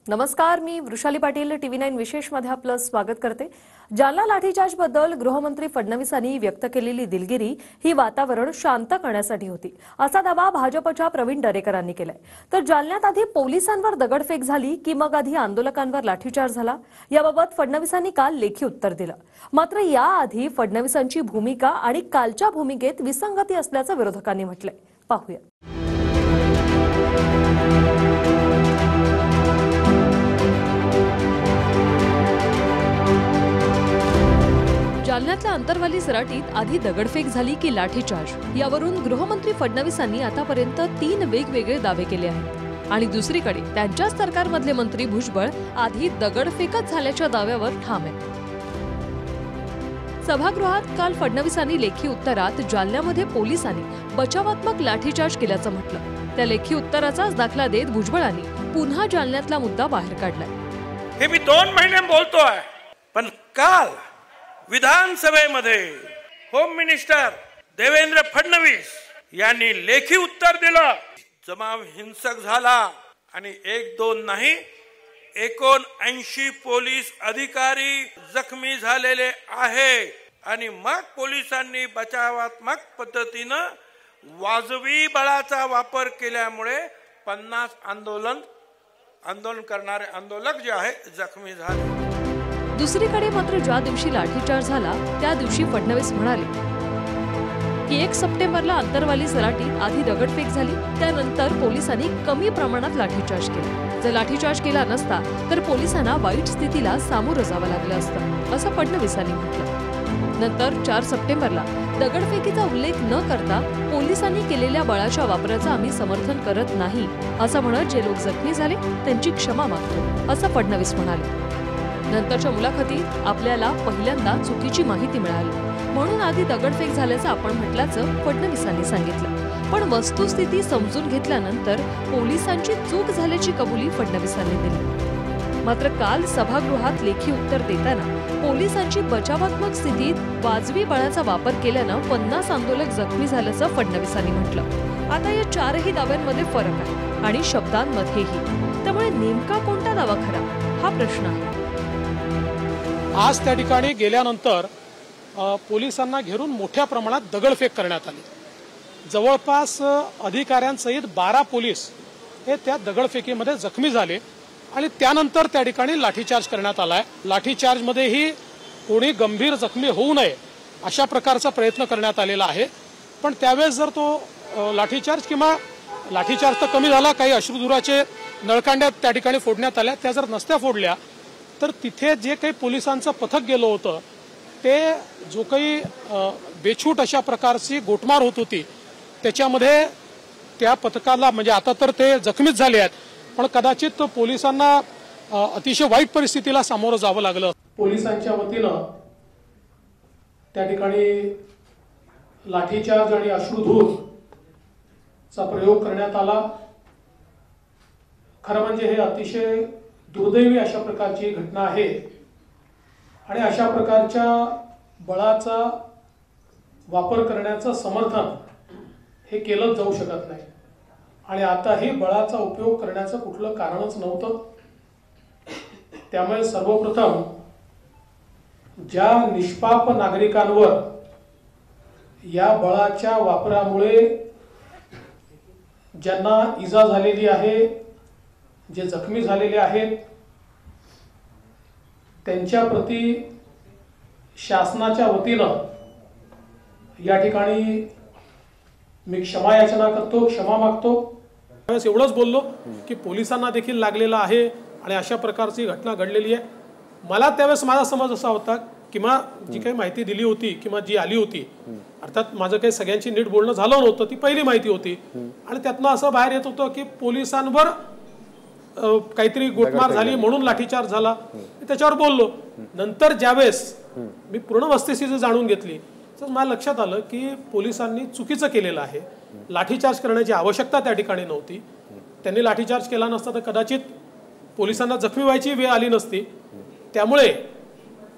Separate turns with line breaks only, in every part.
नमस्कार, मी वृषाली पाटील TV9 विशेष मध्ये आपलं स्वागत करते। जालना लाठीचार्ज बद्दल गृहमंत्री फडणवीसांनी व्यक्त केलेली दिलगिरी ही वातावरण शांत करण्यासाठी होती, असा दावा भाजपच्या प्रवीण दरेकरांनी केलाय। तर जालन्यात आधी पोलिसांवर दगडफेक झाली की मग आधी आंदोलकांवर लाठीचार्ज झाला, याबाबत फडणवीसांनी काल लेखी उत्तर दिलं। मात्र याआधी फडणवीसांची भूमिका आणि कालच्या भूमिकेत विसंगती असल्याचं विरोधकांनी म्हटलंय। पाहूया। जालन्यातल्या अंतरवाली सराटीत आधी दगडफेक झाली की लाठीचार्ज, यावरून गृहमंत्री फडणवीसांनी आतापर्यंत 3 वेगवेगळे दावे केले आहेत। आणि दुसरीकडे त्यांच्या सरकारमधले मंत्री भुजबळ आधी दगडफेकच झाल्याच्या दाव्यावर ठाम आहेत। सभागृहात काल फडणवीसांनी लेखी उत्तरात जालन्यामध्ये पोलिसांनी बचावात्मक लाठीचार्ज केल्याचं म्हटलं। त्या लेखी उत्तराचाच दाखला देत भुजबळांनी पुन्हा जालन्यातला मुद्दा बाहेर काढलाय।
हे मी 2 महिने बोलतोय, पण काल विधानसभेमध्ये होम मिनिस्टर देवेंद्र फडणवीस यांनी लेखी उत्तर दिलं। जमाव हिंसक झाला आणि 1-2 नाही, 79 पोलीस अधिकारी जखमी झालेले आहे आणि मग पोलिसांनी बचावात्मक पद्धतीने वाजवी बळाचा वापर केल्यामुळे 50 आंदोलन करणारे आंदोलक जे आहे जखमी झाले।
दुसरीकडे मात्र ज्या दिवशी लाठीचार्ज झाला त्या दिवशी फडणवीस म्हणाले की 1 सप्टेंबरला अंतरवाली सराटीत आधी दगडफेक झाली, त्यानंतर पोलिसांनी कमी प्रमाणात लाठीचार्ज केला। जर लाठीचार्ज केला नसता तर पोलिसांना वाईट स्थितीला सामोरं जावं लागलं असतं, असं फडणवीसांनी म्हटलं। नंतर 4 सप्टेंबरला दगडफेकीचा उल्लेख न करता पोलिसांनी केलेल्या बळाच्या वापराचं आम्ही समर्थन करत नाही, असं म्हणत जे लोक जखमी झाले त्यांची क्षमा मागतो, असं फडणवीस म्हणाले। नंतरच्या मुलाखतीत आपल्याला पहिल्यांदा चुकीची माहिती मिळाली, म्हणून आधी दगडफेक झाल्याचं आपण म्हटल्याचं फडणवीसांनी सांगितलं। पण वस्तुस्थिती समजून घेतल्यानंतर पोलिसांची चूक झाल्याची कबुली फडणवीसांनी दिली। मात्र काल सभागृहात लेखी उत्तर देताना पोलिसांची बचावात्मक स्थितीत वाजवी बळाचा वापर केल्यानं 50 आंदोलक जखमी झाल्याचं फडणवीसांनी म्हटलं। आता या 4ही दाव्यांमध्ये फरक आहे आणि शब्दांमध्येही, त्यामुळे नेमका कोणता दावा खरा हा प्रश्न आहे।
आज त्या ठिकाणी गेल्यानंतर पोलिसांना घेरून मोठ्या प्रमाणात दगडफेक करण्यात आली। जवळपास अधिकाऱ्यांसहित 12 पोलीस हे त्या दगडफेकीमध्ये जखमी झाले आणि त्यानंतर त्या ठिकाणी लाठीचार्ज करण्यात आलाय। लाठीचार्जमध्येही कोणी गंभीर जखमी होऊ नये अशा प्रकारचा प्रयत्न करण्यात आलेला आहे। पण त्यावेळेस जर तो लाठीचार्ज तर कमी झाला, काही अश्रुधुराचे नळकांड्या त्या ठिकाणी फोडण्यात आल्या, त्या जर नसत्या फोडल्या तर तिथे जे काही पोलिसांचं पथक गेलं होतं ते जो काही बेछूट अशा प्रकारची गोटमार होत होती त्याच्यामध्ये त्या पथकाला, म्हणजे आता तर ते जखमीच झाले आहेत, पण कदाचित पोलिसांना अतिशय वाईट परिस्थितीला सामोरं जावं लागलं। पोलिसांच्या वतीनं त्या ठिकाणी लाठीचार्ज आणि अश्रुधूरचा प्रयोग करण्यात आला। खरं म्हणजे हे अतिशय दुर्दैवी अशा प्रकारची घटना आहे आणि अशा प्रकारच्या बळाचा वापर करण्याचं समर्थन हे केलं जाऊ शकत नाही आणि आताही बळाचा उपयोग करण्याचं कुठलं कारणच नव्हतं। त्यामुळे सर्वप्रथम ज्या निष्पाप नागरिकांवर या बळाच्या वापरामुळे ज्यांना इजा झालेली आहे, जे जखमी झालेले आहेत, त्यांच्या प्रती शासनाच्या वतीनं या ठिकाणी मी क्षमा याचना करतो, क्षमा मागतो। त्यावेळेस एवढंच बोललो की पोलिसांना देखील लागलेलं आहे आणि अशा प्रकारची घटना घडलेली आहे। मला त्यावेळेस माझा समज असा होता किंवा जी काही माहिती दिली होती किंवा जी आली होती, अर्थात माझं काही सगळ्यांची नीट बोलणं झालं नव्हतं, ती पहिली माहिती होती आणि त्यातनं असं बाहेर येत होतं की पोलिसांवर काहीतरी गोटमार झाली म्हणून लाठीचार्ज झाला। त्याच्यावर बोललो। नंतर ज्यावेळेस मी पूर्ण वस्तुस्थिती जाणून घेतली तर मला लक्षात आलं की पोलिसांनी चुकीचं केलेलं आहे। लाठीचार्ज करण्याची आवश्यकता त्या ठिकाणी नव्हती। त्यांनी लाठीचार्ज केला नसता तर कदाचित पोलिसांना जखमी व्हायची वेळ आली नसती। त्यामुळे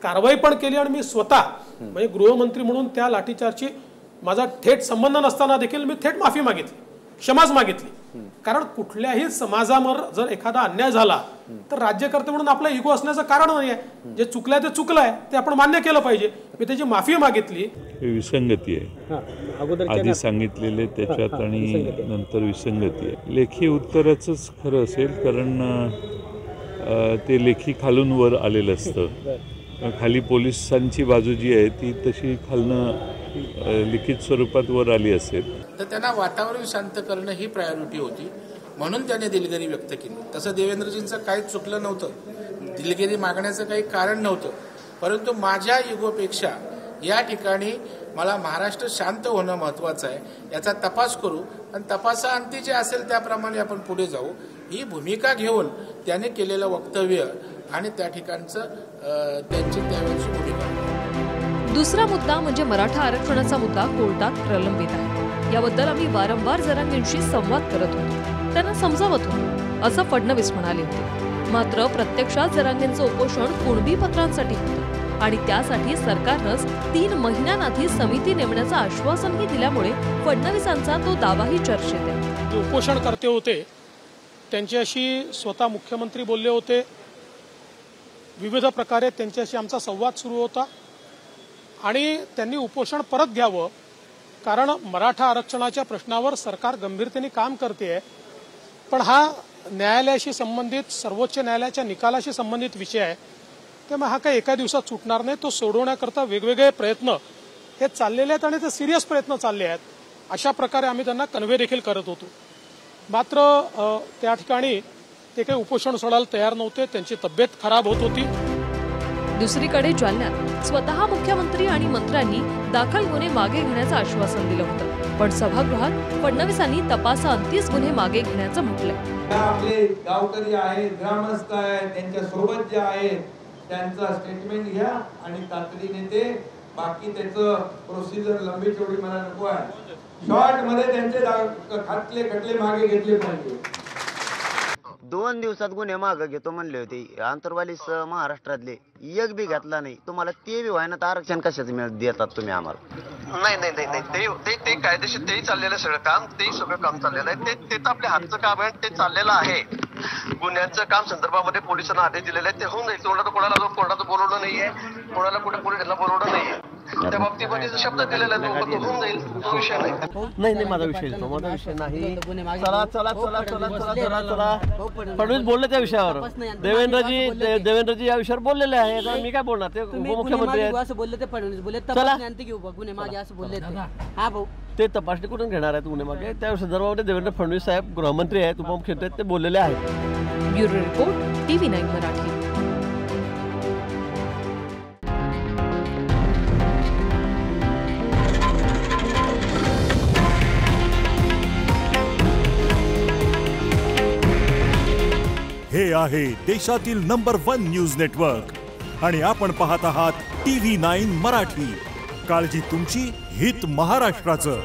कारवाई पण केली आणि मी स्वतः म्हणजे गृहमंत्री म्हणून त्या लाठीचार्जची माझा थेट संबंध नसताना देखील मी थेट माफी मागितली, क्षमाच मागितली। कारण कुठल्याही समाजावर जर एखादा अन्याय झाला तर राज्यकर्ते म्हणून आपला इगो असण्याचं कारण नाही आहे. जे चुकलंय ते चुकलंय, ते आपण मान्य केलं पाहिजे. मी त्याची माफी मागितली.
विसंगती आहे, आधी सांगितलेले त्याच्यात आणि नंतर विसंगती आहे. लेखी उत्तराचंच खरं असेल, कारण ते लेखी खालून वर आलेलं असतं. खाली पोलिसांची बाजू जी आहे ती तशी खालनं लिखित स्वरूपात वर आली असेल.
तर त्यांना वातावरण शांत करणं ही प्रायोरिटी होती, म्हणून त्याने दिलगिरी व्यक्त केली. तसं देवेंद्रजींचं काहीच चुकलं नव्हतं, दिलगिरी मागण्याचं काही कारण नव्हतं. परंतु माझ्या इगोपेक्षा या ठिकाणी मला महाराष्ट्र शांत होणं महत्त्वाचं आहे. याचा तपास करू आणि तपासाअंती जे असेल त्याप्रमाणे आपण पुढे जाऊ, ही भूमिका घेऊन त्याने केलेलं वक्तव्य आणि त्या ठिकाणचं त्यांची त्यावेळची भूमिका.
दुसरा मुद्दा म्हणजे मराठा आरक्षणाचा मुद्दा कोर्टात प्रलंबित आहे. याबद्दल आम्ही वारंवार जरांगेंशी संवाद करत होतो, त्यांना समजावत होतो, असं फडणवीस म्हणाले होते. मात्र प्रत्यक्षात जरांगेंचं उपोषण कुणबी पत्रांसाठी होतं आणि त्यासाठी सरकारनंच 3 महिन्यांआधी समिती नेमण्याचं आश्वासनही दिल्यामुळे फडणवीसांचा तो दावाही चर्चेत आहे.
जे उपोषणकर्ते होते त्यांच्याशी स्वतः मुख्यमंत्री बोलले होते. विविध प्रकारे त्यांच्याशी आमचा संवाद सुरू होता आणि त्यांनी उपोषण परत घ्यावं, कारण मराठा आरक्षणाच्या प्रश्नावर सरकार गंभीरतेने काम करते आहे. पण हा न्यायालयाशी संबंधित, सर्वोच्च न्यायालयाच्या निकालाशी संबंधित विषय आहे, त्यामुळे हा काही एका दिवसात सुटणार नाही. तो सोडवण्याकरता वेगवेगळे प्रयत्न हे चाललेले आहेत आणि ते सिरियस प्रयत्न चालले आहेत. अशा प्रकारे आम्ही त्यांना कन्व्हे देखील करत होतो. मात्र त्या ठिकाणी ते काही उपोषण सोडायला तयार नव्हते, त्यांची तब्येत खराब होत होती.
दुसरीकडे जालन्यात स्वतः मुख्यमंत्री आणि मंत्र्यांनी दाखल गुन्हे मागे घेण्याचं आश्वासन दिलं होतं, पण सभागृहात फडणवीसांनी तपासाअंतीच गुन्हे मागे घेण्याचं म्हटलंय.
आपले गावकरी आहेत, ग्रामस्थ आहेत, त्यांच्या सोबत जे आहेत त्यांचा स्टेटमेंट घ्या आणि तातडीने ते बाकी त्याचं प्रोसिजर लंबी चौडी मला नको आहे. शॉर्ट मध्ये त्यांचे खातले खटले मागे घेतले पाहिजे.
2 दिवसात गुन्हे मागे घेतो म्हणले होते आंतरवाली महाराष्ट्रातले, एक बी घेतला नाही. तुम्हाला ते बी व्हायना तर आरक्षण कशाचं देतात तुम्ही आम्हाला?
नाही ते कायदेशीर तेही चाललेलं सगळं काम, तेही सगळं काम चाललेलं आहे. ते तर आपल्या हातचं काम आहे, ते चाललेलं आहे. गुन्ह्यांचं काम संदर्भामध्ये पोलिसांना आदेश दिलेले आहेत, ते होऊन जाईल. कोणाला कोर्टाचं बोलवलं नाहीये, कोणाला कुठे पोलिसांना बोलवलं नाहीये. त्या बाबतीमध्ये शब्द दिलेला आहे, तो होऊन जाईल, तो विषय नाही.
माझा विषय नाही. चला फडणवीस बोलले त्या विषयावर. देवेंद्रजी या विषयावर बोललेले आहे. मी काय बोलणार, ते उपमुख्यमंत्री आहेत.
असं बोलले ते फडणवीस बोलले, तपासणी घेऊ गुन्हे मागे असं बोलले. हा भाऊ,
ते तपासणी कुठून घेणार आहेत गुन्हे मागे? त्या संदर्भामध्ये देवेंद्र फडणवीस साहेब गृहमंत्री आहेत, उपमुख्यमंत्री आहेत, ते बोललेले आहेत.
Bureau report, TV9 Marathi.
हे आहे देशातील नंबर 1 न्यूज नेटवर्क आणि आपण पाहत आहात TV9 मराठी. काळजी तुमची, हित महाराष्ट्राचं.